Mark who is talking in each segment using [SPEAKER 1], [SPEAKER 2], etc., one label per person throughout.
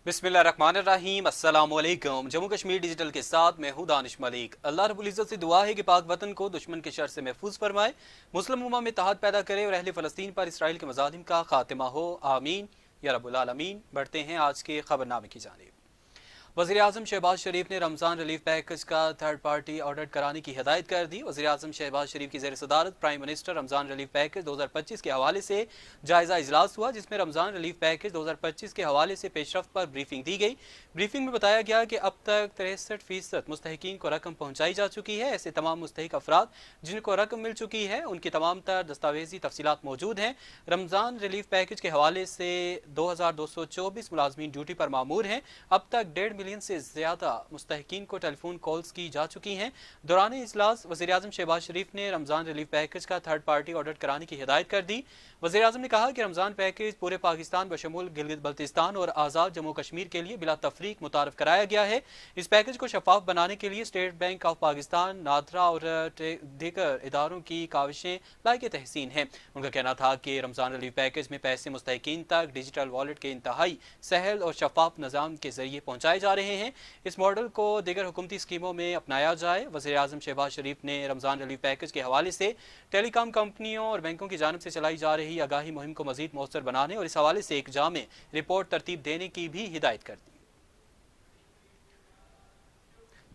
[SPEAKER 1] बिस्मिल्लाहिर्रहमानिर्रहीम। अस्सलाम वालेकुम। जम्मू कश्मीर डिजिटल के साथ मैं हूं दानिश मलिक। अल्लाह रब्बुल इज़्ज़त से दुआ है कि पाक वतन को दुश्मन के शर से महफूज फरमाए, मुस्लिम उम्मा में इत्तेहाद पैदा करे और अहले फ़लस्तीन पर इसराइल के मज़ालिम का खात्मा हो, आमीन या रब्बुल आलमीन। बढ़ते हैं आज के खबरनामे की जानिब। वज़ीर-ए-आज़म शहबाज शरीफ ने रमज़ान रिलीफ पैकेज का थर्ड पार्टी ऑडिट कराने की हिदायत कर दी। वज़ीर-ए-आज़म शहबाज शरीफ की ज़ेर सदारत prime minister Ramzan relief package 2025 के हवाले से जायज़ा इजलास हुआ, जिसमें रमज़ान रिलीफ पैकेज 2025 के हवाले से पेशरफ्त पर ब्रीफिंग दी गई। ब्रीफिंग में बताया गया कि अब तक 63% मुस्तहिकीन को रकम पहुँचाई जा चुकी है। ऐसे तमाम मुस्तहिक अफराद जिनको रकम मिल चुकी है उनकी तमाम तर दस्तावेजी तफसीलात मौजूद हैं। रमज़ान रिलीफ पैकेज के हवाले से 2224 मुलाजमीन ड्यूटी पर मामूर हैं। अब तक 1.5 मिलियन से ज्यादा मुस्तहिकीन को टेलीफोन कॉल्स की जा चुकी हैं। दौरान इजलास वज़ीर-ए-आज़म शहबाज शरीफ ने रमज़ान रिलीफ पैकेज का थर्ड पार्टी ऑडिट कराने की हिदायत कर दी। वज़ीर-ए-आज़म ने कहा कि रमज़ान पैकेज पूरे पाकिस्तान बशमूल गिलगित बल्तिस्तान और आज़ाद जम्मू कश्मीर के लिए बिला तफरीक मुतारफ कराया गया है। इस पैकेज को शफाफ बनाने के लिए state bank of Pakistan, NADRA और दीगर इदारों की काविशें लायक तहसीन हैं। उनका कहना था कि रमज़ान रिलीफ पैकेज में पैसे मुस्तहिकीन तक डिजिटल वॉलेट के इंतहाई सहल और शफाफ निज़ाम के जरिए पहुँचाए जा रहे हैं। इस मॉडल को दीगर हुकूमती स्कीमों में अपनाया जाए। वज़ीर-ए-आज़म शहबाज शरीफ ने रमज़ान रिलीफ पैकेज के हवाले से टेलीकॉम कंपनियों और बैंकों की जानिब से चलाई जा रही आगाही मुहिम को मज़ीद मौसर बनाने और इस हवाले से एक जामे रिपोर्ट तरतीब देने की भी हिदायत कर दी।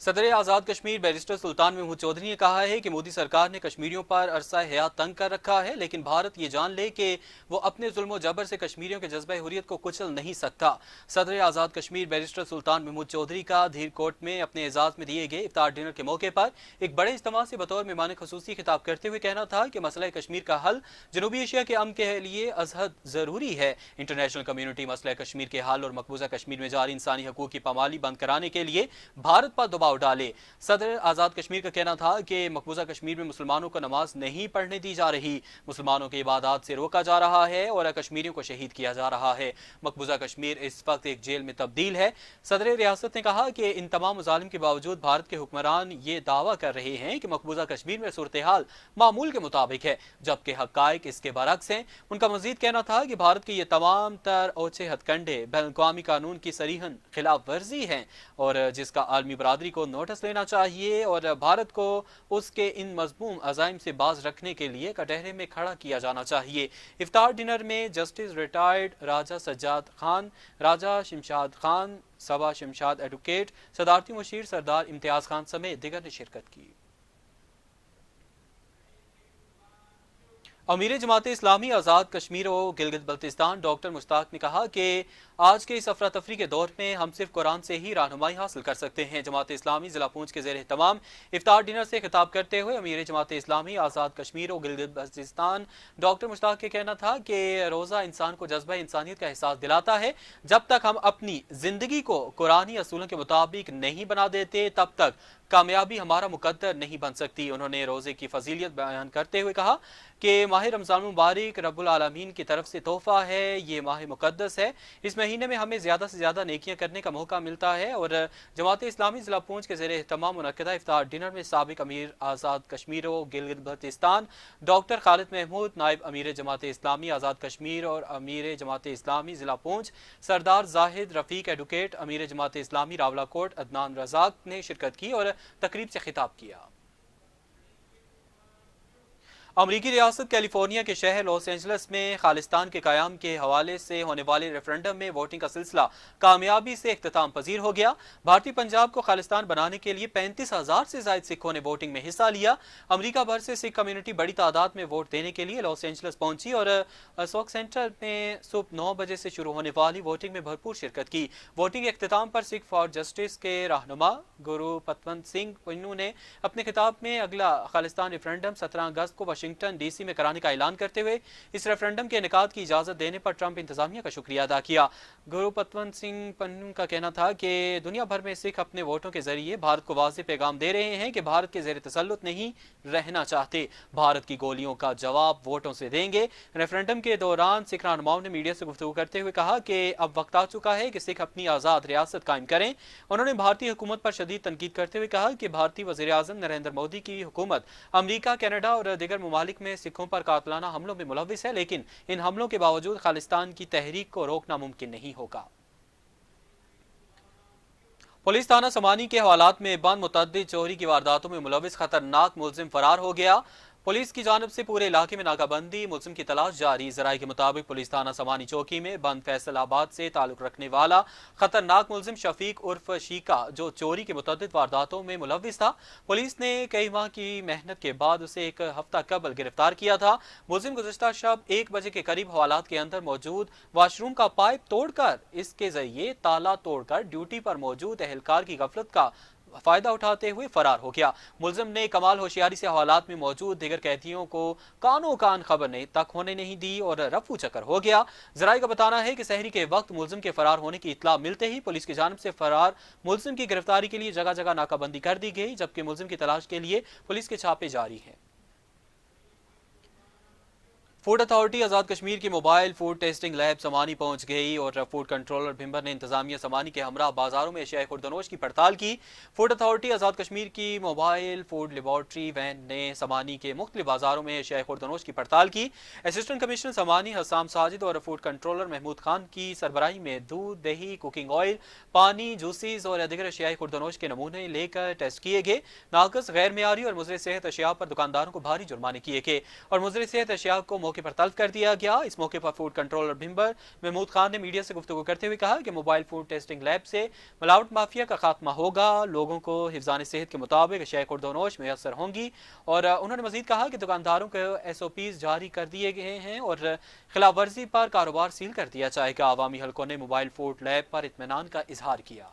[SPEAKER 1] सदर आज़ाद कश्मीर बैरिस्टर सुल्तान महमूद चौधरी ने कहा है कि मोदी सरकार ने कश्मीरियों पर अरसा हयात तंग कर रखा है, लेकिन भारत ये जान ले कि वो अपने जुल्म जबर से कश्मीरियों के जज्बा हुर्रियत को कुचल नहीं सकता। सदर आज़ाद कश्मीर बैरिस्टर सुल्तान महमूद चौधरी का धीर कोट में अपने एजाज में दिए गए इफ्तार डिनर के मौके पर एक बड़े इज्तिमा से बतौर मेहमान खसूसी खिताब करते हुए कहना था कि मसला कश्मीर का हल जनूबी एशिया के अमन के लिए अजहद ज़रूरी है। इंटरनेशनल कम्यूनिटी मसला कश्मीर के हल और मकबूजा कश्मीर में जारी इंसानी हकूक़ की पामाली बंद कराने के लिए भारत पर दबाव डाले। सदर आज़ाद कश्मीर का कहना था कि मकबूजा कश्मीर में मुसलमानों को नमाज नहीं पढ़ने दी जा रही, मुसलमानों की इबादत से रोका जा रहा है और कश्मीरियों को शहीद किया जा रहा है। मकबूजा कश्मीर इस वक्त एक जेल में तब्दील है। सदर रियासत ने कहा कि इन तमाम मुजालिम के बावजूद भारत के हुक्मरान ये दावा कर रहे हैं कि मकबूजा कश्मीर में सूरत हाल मामूल के मुताबिक है, जबकि हक़ाइक़ इसके बरक्स हैं। उनका मजीद कहना था कि भारत के ये तमाम तर ओछे हथकंडे बैनुल-अक़वामी कानून की सरीहन खिलाफ वर्जी हैं और जिसका आलमी बरादरी को नोटिस लेना चाहिए और भारत को उसके इन मज़मूम अज़ाइम से बाज रखने के लिए कटहरे में खड़ा किया जाना चाहिए। इफ्तार डिनर में जस्टिस रिटायर्ड राजा सज्जाद खान, राजा शमशाद खान, सबा शमशाद एडवोकेट, सदारती मुशीर सरदार इम्तियाज़ खान समेत दिगर ने शिरकत की। अमीर जमात इस्लामी आज़ाद कश्मीर और गिलगित बल्तिस्तान डॉक्टर मुश्ताक ने कहा कि आज के इस अफरा तफरी के दौर में हम सिर्फ कुरान से ही रहनुमाई हासिल कर सकते हैं। जमात इस्लामी ज़िला पूंछ के ज़ेर तमाम इफ्तार डिनर से खिताब करते हुए अमीर जमात इस्लामी आज़ाद कश्मीर और गिलगित बल्तिस्तान डॉक्टर मुश्ताक के कहना था कि रोज़ा इंसान को जज्बा इंसानियत का एहसास दिलाता है। जब तक हम अपनी ज़िंदगी को कुरानी असूलों के मुताबिक नहीं बना देते तब तक कामयाबी हमारा मुकद्दर नहीं बन सकती। उन्होंने रोज़े की फजीलियत बयान करते हुए कहा कि माह रमज़ान मुबारक रब्बुल आलमीन की तरफ से तोहफ़ा है, ये माह मुक़द्दस है। इस महीने में हमें ज़्यादा से ज़्यादा नेकियां करने का मौका मिलता है और जमात इस्लामी ज़िला पूंछ के ज़ेर एहतमाम मुनक़्क़दा इफ्तार डिनर में साबिक़ अमीर आज़ाद कश्मीर और गिलगित बल्तिस्तान डॉक्टर खालिद महमूद, नायब अमीर जमात इस्लामी आज़ाद कश्मीर और अमीर जमात इस्लामी ज़िला पूंछ सरदार जाहिद रफ़ीक एडवोकेट, अमीर जमात इस्लामी रावलाकोट अदनान रज़ाक ने शिरकत की और तकरीब से खिताब किया। अमरीकी रियासत कैलिफोर्निया के शहर लॉस एंजल्स में खालिस्तान के क़याम के हवाले से होने वाले रेफरेंडम में वोटिंग का सिलसिला कामयाबी से इख्तिताम पजीर हो गया। भारतीय पंजाब को खालिस्तान बनाने के लिए 35,000 से ज़ायद सिखों ने वोटिंग में हिस्सा लिया। अमरीका भर से सिख कम्युनिटी बड़ी तादाद में वोट देने के लिए लॉस एंजल्स पहुंची और असोक सेंटर में सुबह 9 बजे से शुरू होने वाली वोटिंग में भरपूर शिरकत की। वोटिंग के इख्तिताम पर सिख फॉर जस्टिस के रहनुमा गुरु पतवंत सिंह पन्नू ने अपने खिताब में अगला खालिस्तान रेफरेंडम 17 अगस्त को वाशिंगटन डीसी में कराने का ऐलान करते हुए इस रेफरेंडम के इनेकाद की इजाजत देने पर ट्रंप इंतजामिया का शुक्रिया अदा किया। गुरु पतवंत सिंह पन्नू का कहना था कि दुनिया भर में सिख अपने वोटों के जरिए भारत को वाज़ेह पैगाम दे रहे हैं कि भारत के ज़ेर तसल्लुत नहीं रहना चाहते, भारत की गोलियों का जवाब वोटों से देंगे। रेफरेंडम के दौरान सिख रहनुमाओं ने मीडिया से गुफ्तगू करते हुए कहा कि अब वक्त आ चुका है कि सिख अपनी आज़ाद रियासत कायम करें। उन्होंने भारतीय हुकूमत पर शदीद तनकीद करते हुए कहा कि भारतीय वज़ीर आज़म नरेंद्र मोदी की हुकूमत अमरीका, कनाडा और दीगर ममालिक में सिखों पर कातलाना हमलों में मुलविस है, लेकिन इन हमलों के बावजूद खालिस्तान की तहरीक को रोकना मुमकिन नहीं होगा। पुलिस थाना समानी के हवालात में बंद मुतअद्दिद चोरी की वारदातों में मुलविस खतरनाक मुलजिम फरार हो गया। पुलिस की जानिब से पूरे इलाके में नाकाबंदी, मुलजिम की तलाश जारी। जराये के मुताबिक पुलिस थाना समानी चौकी में बंद फैसलाबाद से ताल्लुक रखने वाला खतरनाक मुलजिम शफीक उर्फ शीका, जो चोरी के मुतअद्दिद वारदातों में मुलविस था, पुलिस ने कई माह की मेहनत के बाद उसे एक हफ्ता कबल गिरफ्तार किया था। मुलजिम गुज़िश्ता शब 1 बजे के करीब हवालात के अंदर मौजूद वाशरूम का पाइप तोड़कर इसके जरिए ताला तोड़कर ड्यूटी पर मौजूद एहलकार की गफलत का फायदा उठाते हुए फरार हो गया। मुलजिम ने कमाल होशियारी से हवालात में मौजूद दीगर कैदियों को कानो कान खबर तक होने नहीं दी और रफू चक्कर हो गया। जराये का बताना है कि सहरी के वक्त मुलजिम के फरार होने की इत्तला मिलते ही पुलिस की जानिब से फरार मुलजिम की गिरफ्तारी के लिए जगह जगह नाकाबंदी कर दी गई, जबकि मुलजिम की तलाश के लिए पुलिस के छापे जारी हैं। फूड अथॉरिटी आज़ाद कश्मीर की मोबाइल फूड टेस्टिंग लैब समानी पहुंच गई और फूड कंट्रोलर भिम्बर ने इंतजामिया समानी के हमरा बाजारों में एशियाई खुर्दनोश की पड़ताल की। फूड अथॉरिटी आज़ाद कश्मीर की मोबाइल फूड लेबॉर्ट्री वैन ने समानी के मुख्तलिफ बाजारों में एशियाई खुर्दनोश की पड़ताल की। असिस्टेंट कमिश्नर समानी हसाम साजिद और फूड कंट्रोलर महमूद खान की सरबराही में दूध, दही, कुकिंग ऑयल, पानी, जूसेस और दीगर एशियाई खुर्दनोश के नमूने लेकर टेस्ट किए गए। नाकस, गैर मियारी और मुज़र सेहत अशिया पर दुकानदारों को भारी जुर्माने किए गए और मुज़र सेहत अशिया को मौके पर तलब कर दिया गया। इस मौके पर फूड कंट्रोलर भिम्बर महमूद खान ने मीडिया से गुफ्तगू करते हुए कहा कि मोबाइल फूड टेस्टिंग लैब से मिलावट माफिया का खात्मा होगा, लोगों को हिफ्ज़ान सेहत के मुताबिक अशियाए खुर्दनोश मैसर होंगी। और उन्होंने मजीद कहा कि दुकानदारों को SOPs जारी कर दिए गए हैं और खिलाफ वर्जी पर कारोबार सील कर दिया जाएगा। अवामी हलकों ने मोबाइल फूड लैब पर इत्मीनान का इजहार किया।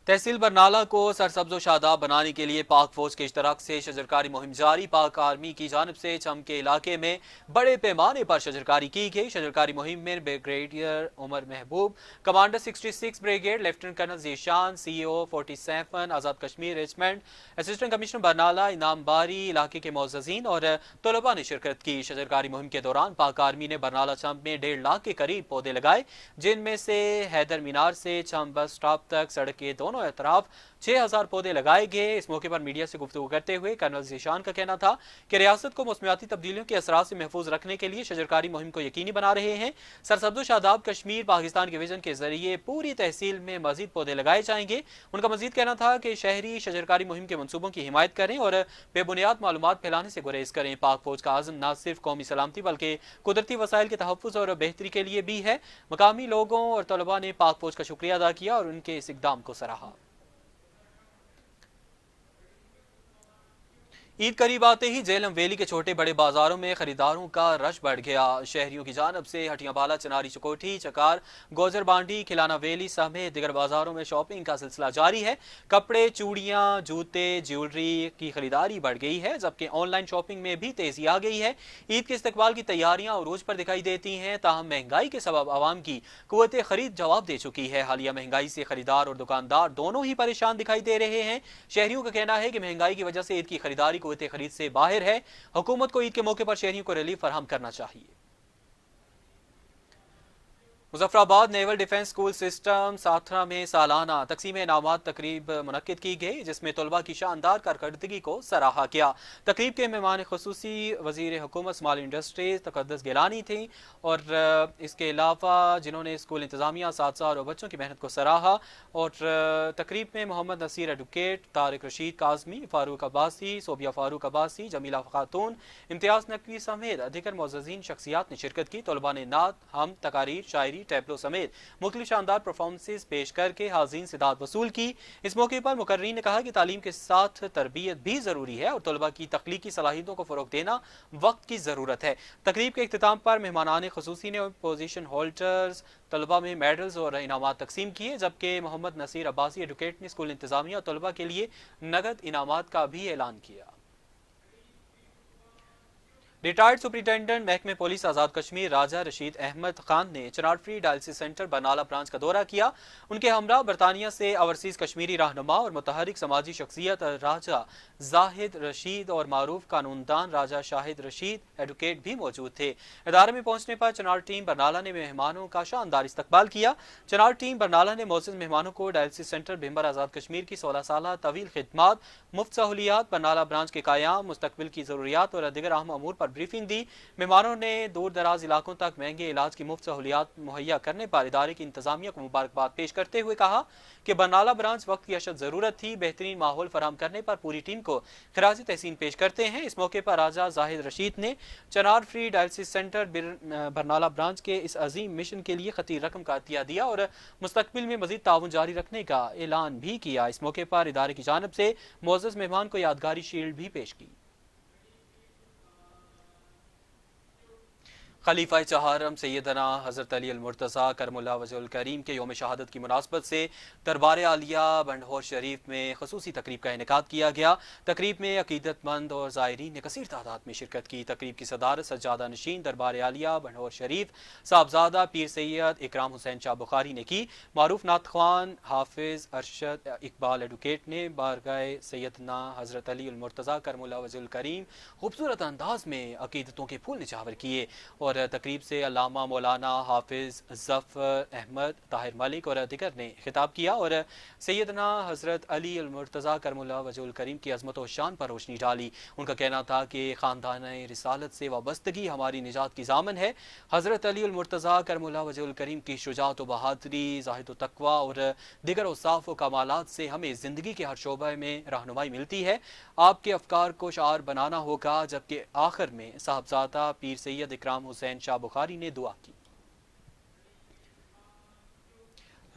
[SPEAKER 1] तहसील बरनाला को सरसब्ज़ो शादाब बनाने के लिए पाक फौज के इश्तराक से शजरकारी मुहिम जारी। पाक आर्मी की जानिब से चम के इलाके में बड़े पैमाने पर शजरकारी की गई। शजरकारी मुहिम में brigadier Umar Mahboob, commander 66 brigade, lieutenant colonel Zeeshan, CO 47 Azad Kashmir regiment, assistant commissioner Barnala Inam Bari, इलाके के मोअज़्ज़ज़ीन और तलबा ने शिरकत की। शजरकारी मुहिम के दौरान पाक आर्मी ने बरनाला चम में 1.5 लाख के करीब पौधे लगाए, जिनमें से हैदर मीनार से चम बस स्टॉप तक सड़क के दोनों अतराफ 6000 पौधे लगाए गए। इस मौके पर मीडिया से गुफ्तगू करते हुए कर्नल जीशान का कहना था कि रियासत को मौसमियाती तब्दीलियों के असरात से महफूज रखने के लिए शजरकारी मुहिम को यकीनी बना रहे हैं। सरसब्ज़ो शादाब कश्मीर पाकिस्तान के विजन के जरिए पूरी तहसील में मजीद पौधे लगाए जाएंगे। उनका मजीद कहना था कि शहरी शजरकारी मुहिम के मनसूबों की हिमायत करें और बेबुनियाद मालूमात फैलाने से गुरेज करें। पाक फौज का आज़म न सिर्फ कौमी सलामती बल्कि कुदरती वसाइल के तहफ़्फ़ुज़ और बेहतरी के लिए भी है। मकामी लोगों और तलबा ने पाक फौज का शुक्रिया अदा किया और उनके इस इक़दाम को सराहा। ईद करीब आते ही झेलम वैली के छोटे बड़े बाजारों में खरीदारों का रश बढ़ गया। शहरियों की जानब से हटियाबाला, चनारी चकोठी, चकार, गोजर बांडी, खिलाना वैली समेत दिगर बाजारों में शॉपिंग का सिलसिला जारी है। कपड़े, चूड़ियाँ, जूते, ज्वेलरी की खरीदारी बढ़ गई है, जबकि ऑनलाइन शॉपिंग में भी तेजी आ गई है। ईद के इस्तकबाल की तैयारियां अरूज पर दिखाई देती हैं, ताहम महंगाई के सबब आवाम की कुव्वत खरीद जवाब दे चुकी है। हालिया महंगाई से खरीदार और दुकानदार दोनों ही परेशान दिखाई दे रहे हैं। शहरियों का कहना है कि महंगाई की वजह से ईद की खरीदारी कुव्वत खरीद से बाहर है। हुकूमत को ईद के मौके पर शहरियों को रिलीफ फराहम करना चाहिए। Muzaffarabad naval defence school system साथरा में सालाना तकसीम इनामात तकरीब मुनक्किद की गई, जिसमें तलबा की शानदार कारकर्दगी को सराहा गया। तकरीब के मेहमान खुसूसी वजीर हुकूमत स्मॉल इंडस्ट्रीज तकद्दुस गिलानी थी और इसके अलावा जिन्होंने स्कूल इंतजामिया, साथी और बच्चों की मेहनत को सराहा। और तकरीब में मोहम्मद नसीर एडवोकेट, तारिक रशीद काजमी, फारूक अब्बासी, सोबिया फारूक अब्बासी, जमीला खातून, इम्तियाज नकवी समेत अधिकर मोअज़्ज़ज़ीन शख्सियात ने शिरकत की। तलबा ने नात, हम, तकारीर, शायरी, टैबलो समेत मुख्तलिफ शानदार परफॉर्मेंसेस पेश करके हाज़रीन से दाद वसूल की। इस मौके पर मुकर्रीन ने कहा कि तालीम के साथ तरबियत भी ज़रूरी है और तलबा की तख्लीकी सलाहियतों को फ़रोग़ देना वक्त की ज़रूरत है। तकरीब के इख्तिताम पर मेहमानान खुसूसी ने पोजीशन होल्डर्स तलबा में मेडल्स और इनामात तकसीम किए, जबकि मोहम्मद नसीर अब्बासी एडवोकेट ने स्कूल इंतजामिया और तलबा के लिए नगद इनामात का भी ऐलान किया। रिटायर्ड सुपरिटेंडेंट महकमे पुलिस आज़ाद कश्मीर राजा रशीद अहमद खान ने चनार free dialysis centre Barnala branch का दौरा किया। उनके हमरा बरतानिया से ओवरसीज कश्मीरी रहनुमा और मुतहरिक समाजी शख्सियत राजा जाहिद रशीद और मारूफ कानूनदान राजा शाहिद रशीद एडवोकेट भी मौजूद थे। इदारे में पहुंचने पर चनार टीम बरनाला ने मेहमानों का शानदार इस्तकबाल किया। चनार टीम बरनाला ने मौजूद मेहमानों को डायलिसिस सेंटर भिम्बर आज़ाद कश्मीर की 16 साल तवील खिदमात, मुफ्त सहूलियात, बरनाला ब्रांच के कायाम, मुस्तकबिल की ज़रूरियात और दिगर अहम अमूर पर ब्रीफिंग दी। मेहमानों ने दूर दराज इलाकों तक महंगे इलाज की मुफ्त सहूलियात मुहैया करने पर इदारे की इंतजामिया को मुबारकबाद पेश करते हुए कहा कि बरनाला ब्रांच वक्त की अशद ज़रूरत थी। बेहतरीन माहौल फराहम करने पर पूरी टीम को खिराज तहसीन पेश करते हैं। इस मौके पर राजा जाहिद रशीद ने चनार free dialysis centre Barnala branch के इस अजीम मिशन के लिए खती रकम का अतिया दिया और मुस्तकबिल में मजीद ताउन जारी रखने का ऐलान भी किया। इस मौके पर इदारे की जानिब से मुअज़्ज़ज़ मेहमान को यादगारी शील्ड भी पेश की। खलीफा चहारम सैयदना हज़रत अली अल-मुर्तज़ा करमुल्लाह वजहुल करीम के यौम शहादत की मुनासबत से दरबार आलिया बंडहौर शरीफ में खसूसी तकरीब का इनेकाद किया गया। तकरीब में अकीदतमंद और ज़ायरीन ने कसीर तादाद में शिरकत की। तकरीब की सदारत सज्जादा नशीन दरबार आलिया बंडहौर शरीफ साहबजादा पीर सैयद इकराम हुसैन शाह बुखारी ने की। मारूफ नात ख्वान हाफिज अरशद इकबाल एडवोकेट ने बारगाह सैयदना हज़रत अली अल-मुर्तज़ा करमुल्लाह वजहुल करीम खूबसूरत अंदाज में अकीदतों के फूल निछावर किए और तकरीब से अल्लामा मौलाना हाफिज ज़फ़र अहमद ताहिर मलिक और दिगर ने खिताब किया और सैयदना हज़रत अली अल-मुर्तज़ा करमुल्लाह वजहुल करीम की अज़मत और शान पर रोशनी डाली। उनका कहना था कि ख़ानदान रिसालत से वाबस्तगी हमारी निजात की ज़ामन है। हज़रत अली अल-मुर्तज़ा करमुल्लाह वजहुल करीम की शुजाअत व बहादुरी, ज़ाहिद व तक़वा और दिगर औसाफ़ व कमालात से हमें ज़िंदगी के हर शोबे में रहनुमाई मिलती है। आपके अफ़कार को शार बनाना होगा। जबकि आखिर में साहबजादा पीर सैयद इकराम हुसैन शाह बुखारी ने दुआ की।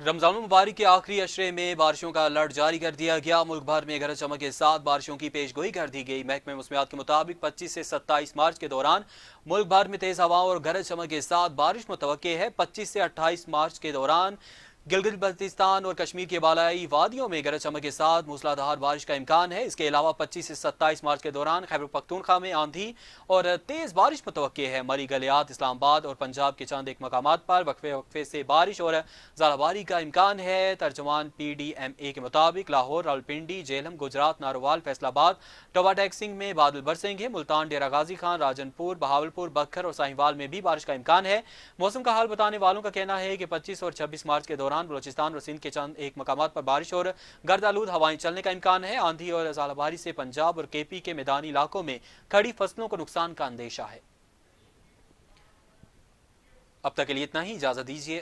[SPEAKER 1] रमज़ान मुबारक के आखिरी अशरे में बारिशों का अलर्ट जारी कर दिया गया। मुल्क भर में गरज चमक के साथ बारिशों की पेशगोई कर दी गई। महकमे मौसमियात के मुताबिक 25 से 27 मार्च के दौरान मुल्क भर में तेज़ हवाओं और गरज चमक के साथ बारिश मुतवक्के है। 25 से 28 मार्च के दौरान गिलगित बल्तिस्तान और कश्मीर के बालाई वादियों में गरज चमक के साथ मूसलाधार बारिश का इम्कान है। इसके अलावा 25 से 27 मार्च के दौरान खैबर पख्तूनख्वा में आंधी और तेज़ बारिश मुतवक्के है। मरी गलियात, इस्लामाबाद और पंजाब के चंद एक मकामात पर वक्फे वक्फे से बारिश और ज़ालाबारी का इम्कान है। तर्जुमान PDMA के मुताबिक लाहौर, रावलपिंडी, जेहलम, गुजरात, नारोवाल, फैसलाबाद, टोबा टैक्सिंग में बादल बरसेंगे। मुल्तान, डेरा गाजी खान, राजनपुर, बहावलपुर, बक्खर और साहिवाल में भी बारिश का इम्कान है। मौसम का हाल बताने वालों का कहना है कि 25 और 26 मार्च के दौरान बलोचिस्तान और सिंध के चंद एक मकामात पर बारिश और गर्द आलूद हवाएं चलने का इम्कान है। आंधी और ज़ालाबारी से पंजाब और KP के मैदानी इलाकों में खड़ी फसलों को नुकसान का अंदेशा है। अब तक के लिए इतना ही। इजाजत दीजिए।